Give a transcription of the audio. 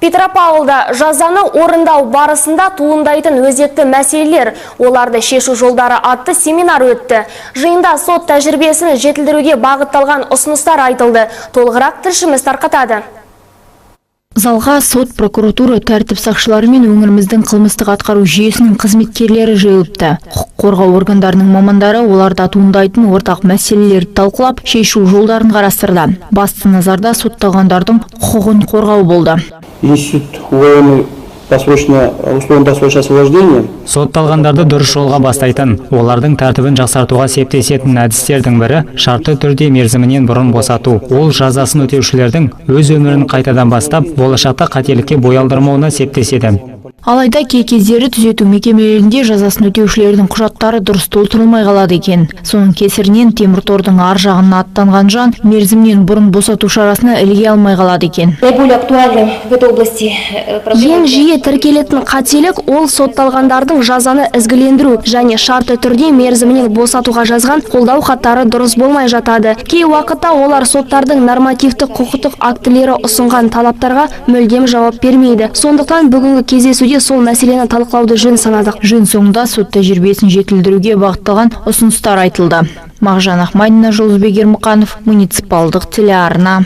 Петропавлда жазаны орындау барысында туындайтын өзекті мәселелер, оларды шешу жолдары атты семинар өтті. Жиында сот тәжірибесін жетілдіруге бағытталған ұсыныстар айтылды. Толығырақ тілшіміз тарқатады. Залға сот, прокуратура, тәртіп сақшылары мен өңіріміздің қылмыстық атқару жүйесінің қызметкерлері жиылыпты. Құқық қорғау органдарының мамандары оларда туындайтын ортақ мәселелерді талқылап, шешу жолдарын қарастырды. Басты назарда сотталғандардың құқығын қорғау болды. Институт условно досрочное освобождение. Сотталғандарды дұрыс жолға бастайтын, олардың тәртібін жақсартуға септесетін әдістердің бірі шартты түрде мерзімінен бұрын босату. Ол жазасын өтеушілердің өз өмірін қайтадан бастап, болашақта қателікке бой алдырмауына септеседі. Алайда кей кездері түзету мекемелерінде жазасын өтеушілердің құжаттары дұрыс толтырылмай қалады екен. Соның кесірінен темір тордың ар жағына аттанған жан мерзімнен бұрын босату шарасына іліге алмай қалады екен. Ең жиі тіркелетін қателік ол сотталғандардың жазаны ізгілендіру және шартты түрде мерзімінен босатуға жазған қолдау хаттары дұрыс болмай жатады. Кей уақытта олар соттардың нормативтік құқықтық актілері ұсынған талаптарға мүлдем жауап бермейді. Сондықтан бүгінгі кездесуде сол мәселені талқылауды жөн санадық. Жиын соңында сот тәжірибесін жетілдіруге бағытталған ұсыныстар айтылды. Мағжан Ахмадина, Жұлдызбек Ермұқанов, муниципалдық телеарна.